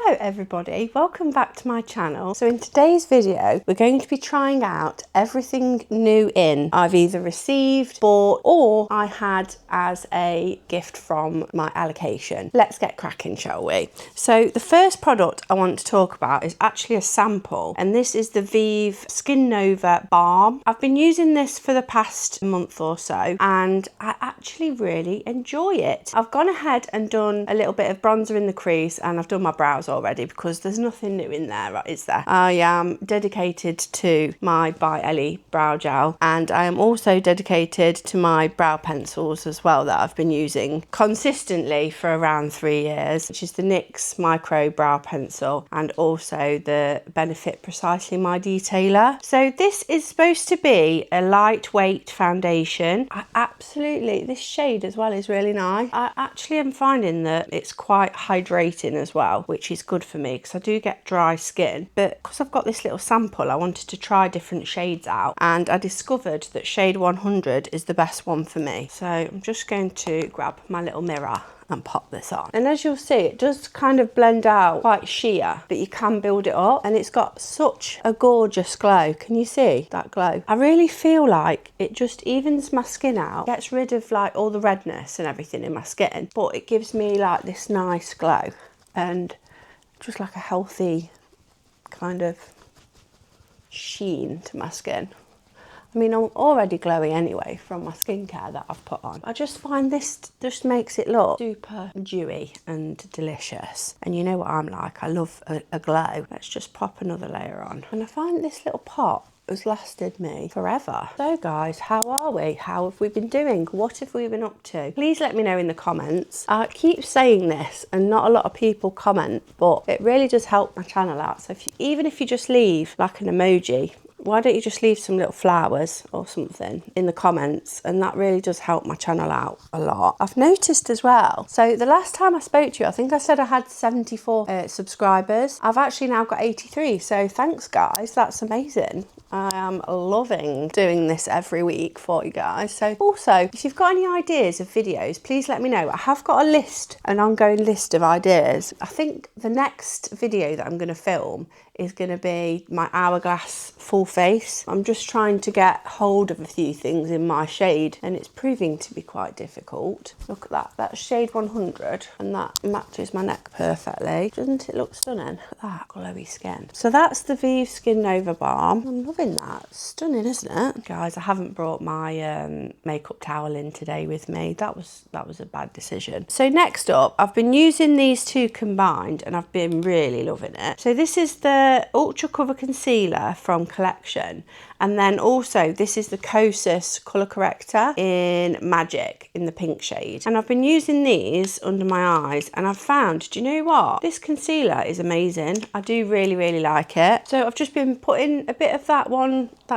Hello everybody, welcome back to my channel. So in today's video we're going to be trying out everything new in I've either received, bought or I had as a gift from my allocation. Let's get cracking, shall we? So the first product I want to talk about is actually a sample, and this is the Vieve Skin Nova Balm. I've been using this for the past month or so and I actually really enjoy it. I've gone ahead and done a little bit of bronzer in the crease and I've done my brows already because there's nothing new in there, is there? I am dedicated to my by Ellie brow gel, and I am also dedicated to my brow pencils as well that I've been using consistently for around 3 years, which is the NYX Micro Brow Pencil and also the Benefit Precisely My Detailer. So this is supposed to be a lightweight foundation. This shade as well is really nice. I actually am finding that it's quite hydrating as well, which is good for me because I do get dry skin. But because I've got this little sample, I wanted to try different shades out, and I discovered that shade 100 is the best one for me. So I'm just going to grab my little mirror and pop this on, and as you'll see, it does kind of blend out quite sheer, but you can build it up, and it's got such a gorgeous glow. Can you see that glow? I really feel like it just evens my skin out, gets rid of like all the redness and everything in my skin, but it gives me like this nice glow and just like a healthy kind of sheen to my skin. I mean, I'm already glowy anyway from my skincare that I've put on. I just find this just makes it look super dewy and delicious. And you know what I'm like, I love a glow. Let's just pop another layer on. And I find this little pot has lasted me forever. So guys, how are we? How have we been doing? What have we been up to? Please let me know in the comments. I keep saying this and not a lot of people comment, but it really does help my channel out. So even if you just leave like an emoji, why don't you just leave some little flowers or something in the comments, and that really does help my channel out a lot. I've noticed as well, so the last time I spoke to you, I think I said I had 74 subscribers. I've actually now got 83, so thanks guys, that's amazing. I am loving doing this every week for you guys. So also, if you've got any ideas of videos, please let me know. I have got a list, an ongoing list of ideas. I think the next video that I'm going to film is going to be my hourglass full face. I'm just trying to get hold of a few things in my shade, and it's proving to be quite difficult. Look at that, that's shade 100, and that matches my neck perfectly. Doesn't it look stunning? Look at that glowy skin. So that's the Vieve Skin Nova Balm. I'm loving that. Stunning, isn't it? Guys, I haven't brought my makeup towel in today with me. That was a bad decision. So next up, I've been using these two combined and I've been really loving it. So this is the Ultra Cover Concealer from Collection, and then also this is the Kosas colour corrector in Magic in the pink shade, and I've been using these under my eyes, and I've found, do you know what, this concealer is amazing. I do really like it. So I've just been putting a bit of that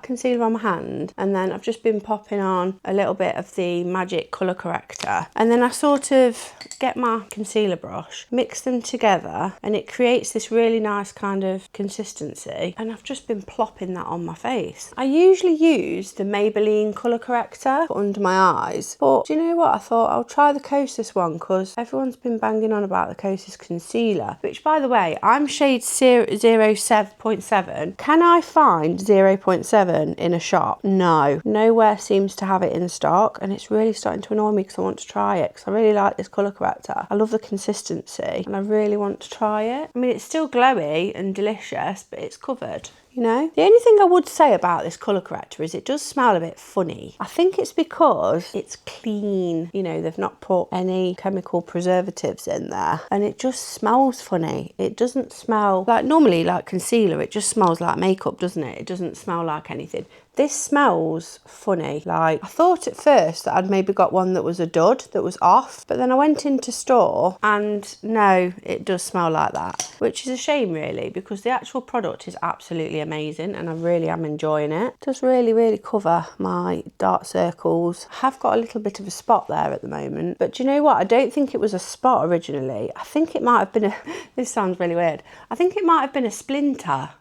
concealer on my hand, and then I've just been popping on a little bit of the Magic colour corrector, and then I sort of get my concealer brush, mix them together, and it creates this really nice kind of consistency, and I've just been plopping that on my face. I usually use the Maybelline colour corrector under my eyes, but do you know what, I thought I'll try the Kosas one because everyone's been banging on about the Kosas concealer, which by the way, I'm shade 0.7. Can I find 0.7 in a shop? No, nowhere seems to have it in stock, and it's really starting to annoy me because I want to try it because I really like this colour corrector. I love the consistency and I really want to try it. I mean, it's still glowy and delicious, but it's covered, you know. The only thing I would say about this colour corrector is it does smell a bit funny. I think it's because it's clean, you know, they've not put any chemical preservatives in there, and it just smells funny. It doesn't smell like normally like concealer, it just smells like makeup, doesn't it? It doesn't smell like anything. This smells funny. Like, I thought at first that I'd maybe got one that was a dud, that was off, but then I went into store and no, it does smell like that, which is a shame really, because the actual product is absolutely amazing and I really am enjoying it. It does really cover my dark circles. I have got a little bit of a spot there at the moment, but do you know what? I don't think it was a spot originally. I think it might have been a, this sounds really weird, I think it might have been a splinter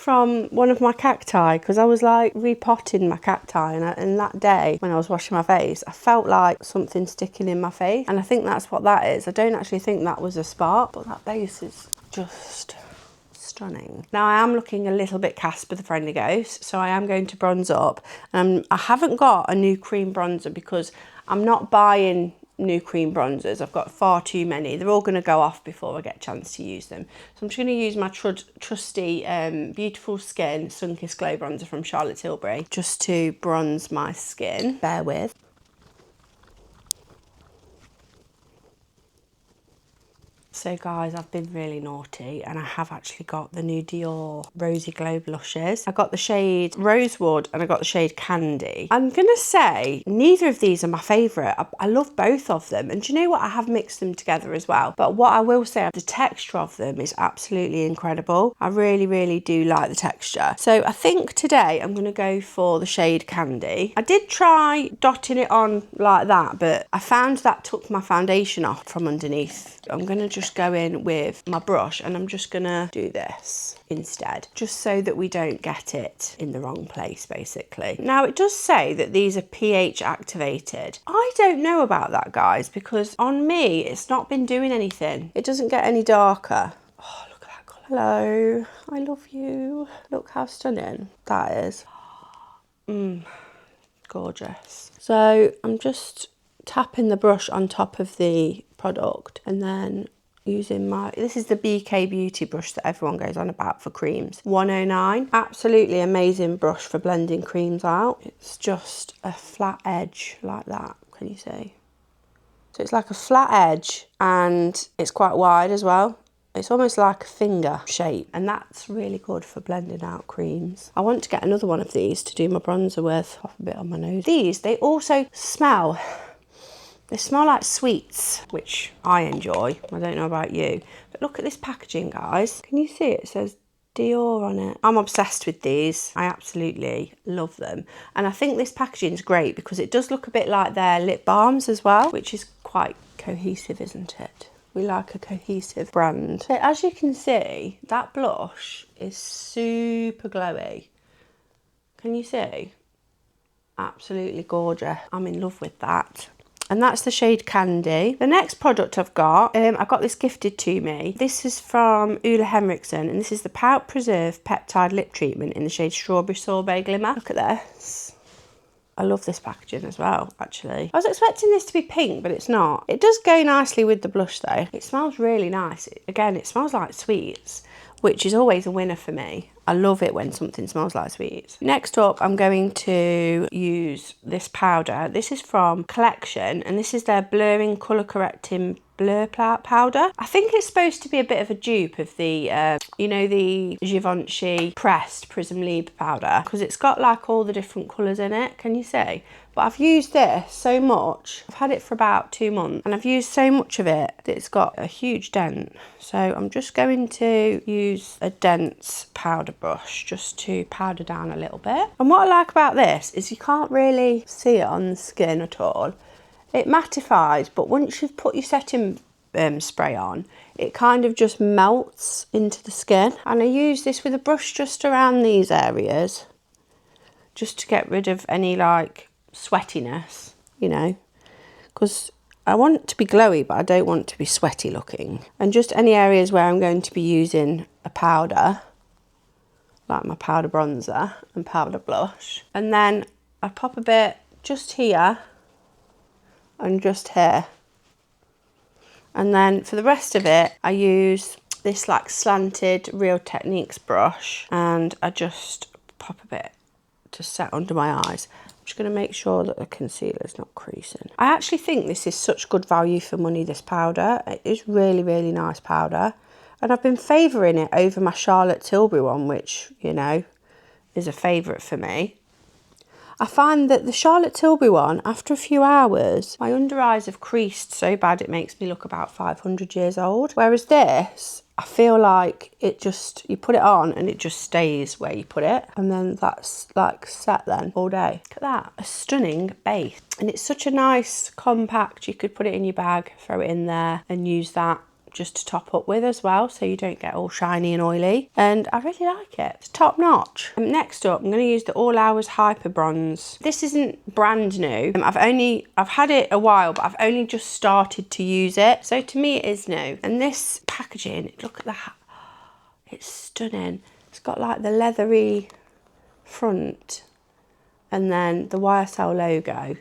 from one of my cacti because I was like repotting my cacti, and that day when I was washing my face, I felt like something sticking in my face, and I think that's what that is. I don't actually think that was a spark, but that base is just stunning. Now I am looking a little bit cast with the Friendly Ghost, so I am going to bronze up. I haven't got a new cream bronzer because I'm not buying new cream bronzers. I've got far too many. They're all going to go off before I get a chance to use them. So I'm just going to use my trusty Beautiful Skin Sun-Kissed Glow Bronzer from Charlotte Tilbury just to bronze my skin. Bear with. So guys, I've been really naughty and I have actually got the new Dior Rosy Glow blushes. I got the shade Rosewood and I got the shade Candy. I'm gonna say neither of these are my favourite. I love both of them, and do you know what? I have mixed them together as well. But what I will say, the texture of them is absolutely incredible. I really, really do like the texture. So I think today I'm gonna go for the shade Candy. I did try dotting it on like that, but I found that took my foundation off from underneath. I'm gonna just go in with my brush and I'm just gonna do this instead, just so that we don't get it in the wrong place, basically. Now it does say that these are pH activated. I don't know about that, guys, because on me it's not been doing anything. It doesn't get any darker. Oh, look at that colour. Hello, I love you. Look how stunning that is. Gorgeous. So I'm just tapping the brush on top of the product and then using this is the BK Beauty brush that everyone goes on about for creams. 109. Absolutely amazing brush for blending creams out. It's just a flat edge like that. Can you see? So it's like a flat edge and it's quite wide as well. It's almost like a finger shape, and that's really good for blending out creams. I want to get another one of these to do my bronzer with. Off a bit on my nose. These, they also smell. They smell like sweets, which I enjoy. I don't know about you. But look at this packaging, guys. Can you see it? It says Dior on it. I'm obsessed with these. I absolutely love them. And I think this packaging is great because it does look a bit like their lip balms as well, which is quite cohesive, isn't it? We like a cohesive brand. So as you can see, that blush is super glowy. Can you see? Absolutely gorgeous. I'm in love with that. And that's the shade Candy. The next product I've got, I got this gifted to me. This is from Ole Henriksen, and this is the Pout Preserve Peptide Lip Treatment in the shade Strawberry Sorbet Glimmer. Look at this. I love this packaging as well, actually. I was expecting this to be pink, but it's not. It does go nicely with the blush though. It smells really nice. Again, it smells like sweets, which is always a winner for me. I love it when something smells like sweets. Next up, I'm going to use this powder. This is from Complexion, and this is their Blurring Colour Correcting Blur Powder. I think it's supposed to be a bit of a dupe of the, you know, the Givenchy pressed Prism Libre powder, because it's got like all the different colours in it. Can you see? But I've used this so much. I've had it for about 2 months and I've used so much of it that it's got a huge dent. So I'm just going to use a dense powder brush just to powder down a little bit. And what I like about this is you can't really see it on the skin at all. It mattifies, but once you've put your setting spray on, it kind of just melts into the skin. And I use this with a brush just around these areas, just to get rid of any like sweatiness, you know, because I want it to be glowy, but I don't want it to be sweaty looking. And just any areas where I'm going to be using a powder, like my powder bronzer and powder blush. And then I pop a bit just here and just here. And then for the rest of it, I use this like slanted Real Techniques brush and I just pop a bit to set under my eyes. I'm just going to make sure that the concealer's not creasing. I actually think this is such good value for money, this powder. It is really, really nice powder. And I've been favouring it over my Charlotte Tilbury one, which, you know, is a favourite for me. I find that the Charlotte Tilbury one, after a few hours, my under eyes have creased so bad it makes me look about 500 years old. Whereas this, I feel like it just, you put it on and it just stays where you put it. And then that's like set then all day. Look at that, a stunning base. And it's such a nice compact, you could put it in your bag, throw it in there and use that just to top up with as well, so you don't get all shiny and oily. And I really like it. It's top notch. Next up, I'm going to use the All Hours Hyper Bronze. This isn't brand new. I've had it a while, but I've only just started to use it. So to me, it is new. And this packaging, look at that. It's stunning. It's got like the leathery front and then the YSL logo.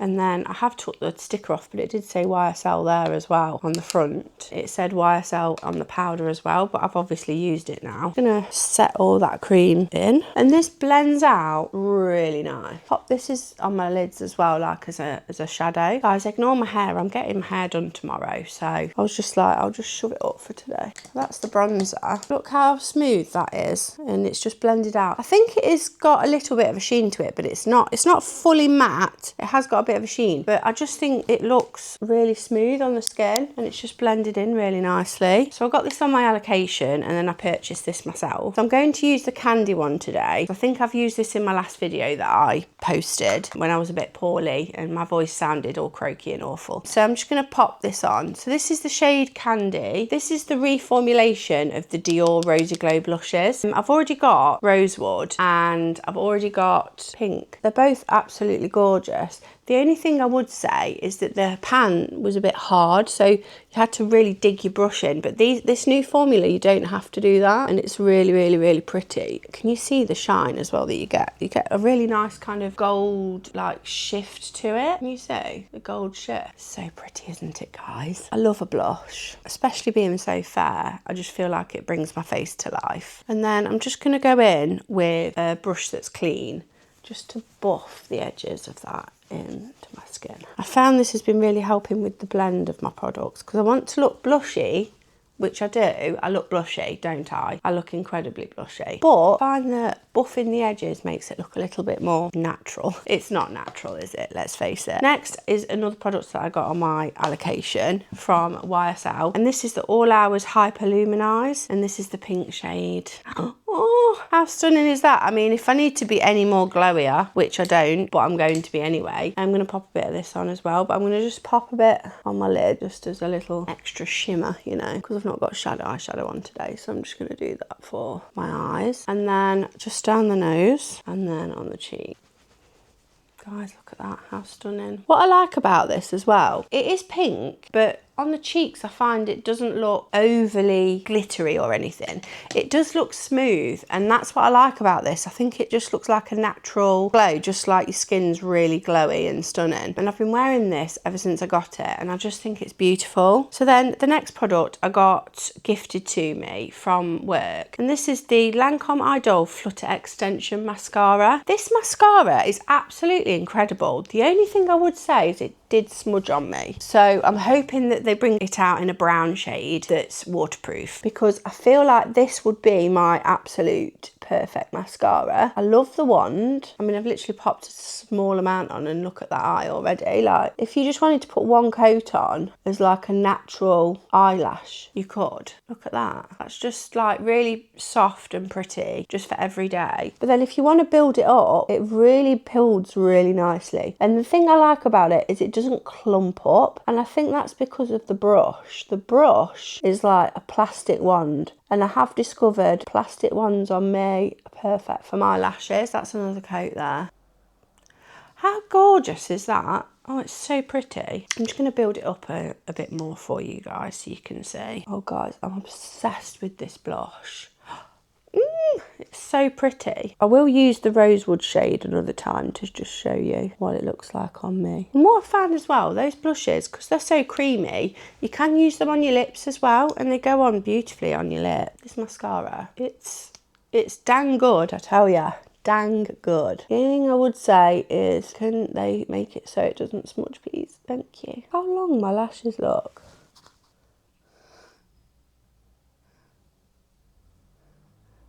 And then I have took the sticker off, but it did say YSL there as well on the front. It said YSL on the powder as well, but I've obviously used it now. I'm gonna set all that cream in. And this blends out really nice. This is on my lids as well, like as a shadow. Guys, ignore my hair. I'm getting my hair done tomorrow. So I was just like, I'll just shove it up for today. That's the bronzer. Look how smooth that is. And it's just blended out. I think it has got a little bit of a sheen to it, but it's not fully matte. It has got a bit of a sheen, but I just think it looks really smooth on the skin and it's just blended in really nicely. So I got this on my allocation and then I purchased this myself. So I'm going to use the candy one today. I think I've used this in my last video that I posted when I was a bit poorly and my voice sounded all croaky and awful. So I'm just going to pop this on. So this is the shade Candy. This is the reformulation of the Dior Rosy Glow blushes. I've already got Rosewood and I've already got Pink. They're both absolutely gorgeous. The only thing I would say is that the pan was a bit hard, so you had to really dig your brush in. But this new formula, you don't have to do that, and it's really, really, really pretty. Can you see the shine as well that you get? You get a really nice kind of gold like shift to it. Can you see the gold shift? So pretty, isn't it, guys? I love a blush, especially being so fair. I just feel like it brings my face to life. And then I'm just going to go in with a brush that's clean, just to buff the edges of that into my skin. I found this has been really helping with the blend of my products because I want to look blushy, which I do. I look blushy, don't I? I look incredibly blushy. But I find that buffing the edges makes it look a little bit more natural. It's not natural, is it? Let's face it. Next is another product that I got on my allocation from YSL. And this is the All Hours Hyper Luminize. And this is the pink shade. Oh, how stunning is that? I mean, if I need to be any more glowier, which I don't, but I'm going to be anyway, I'm going to pop a bit of this on as well. But I'm going to just pop a bit on my lid just as a little extra shimmer, you know, because I've not got eyeshadow on today. So I'm just going to do that for my eyes. And then just down the nose and then on the cheek. Guys, look at that, how stunning. What I like about this as well, it is pink, but on the cheeks, I find it doesn't look overly glittery or anything. It does look smooth, and that's what I like about this. I think it just looks like a natural glow, just like your skin's really glowy and stunning. And I've been wearing this ever since I got it, and I just think it's beautiful. So then the next product I got gifted to me from work, and this is the Lancome Flutter Extension Mascara. This mascara is absolutely incredible. The only thing I would say is it did smudge on me. So I'm hoping that they bring it out in a brown shade that's waterproof, because I feel like this would be my absolute perfect mascara. I love the wand. I mean, I've literally popped a small amount on and look at that eye already. Like, if you just wanted to put one coat on as like a natural eyelash, you could. Look at that. That's just like really soft and pretty just for every day. But then if you want to build it up, it really builds really nicely. And the thing I like about it is it doesn't clump up, and I think that's because of the brush. The brush is like a plastic wand, and I have discovered plastic wands on me are perfect for my lashes. That's another coat there. How gorgeous is that? Oh, it's so pretty. I'm just going to build it up a bit more for you guys so you can see. Oh guys, I'm obsessed with this blush. It's so pretty. I will use the Rosewood shade another time to just show you what it looks like on me. And what I found as well, those blushes, because they're so creamy, you can use them on your lips as well, and they go on beautifully on your lip. This mascara, it's dang good, I tell ya. Dang good. The only thing I would say is, can they make it so it doesn't smudge, please? Thank you. How long my lashes look.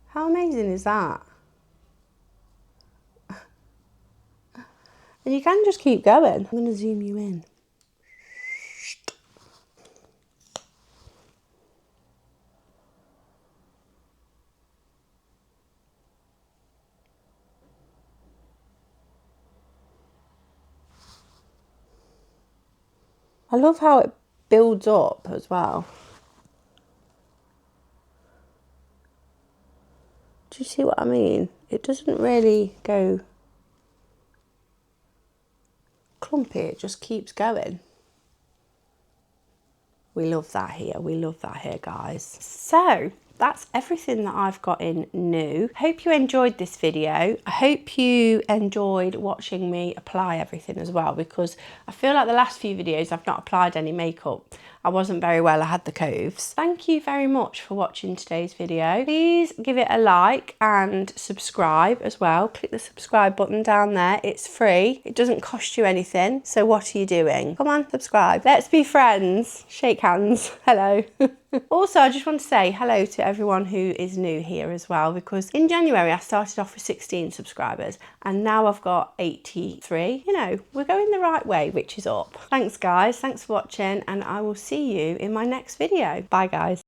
How amazing is that? And you can just keep going. I'm going to zoom you in. I love how it builds up as well. you see what I mean? It doesn't really go clumpy, it just keeps going. We love that here, we love that here, guys. So that's everything that I've got in new. Hope you enjoyed this video. I hope you enjoyed watching me apply everything as well, because I feel like the last few videos I've not applied any makeup. I wasn't very well, I had the coves. Thank you very much for watching today's video. Please give it a like and subscribe as well. Click the subscribe button down there, it's free. It doesn't cost you anything, so what are you doing? Come on, subscribe. Let's be friends. Shake hands, hello. Also, I just want to say hello to everyone who is new here as well, because in January I started off with 16 subscribers and now I've got 83. You know, we're going the right way, which is up. Thanks guys, thanks for watching, and I will see you in my next video. Bye guys.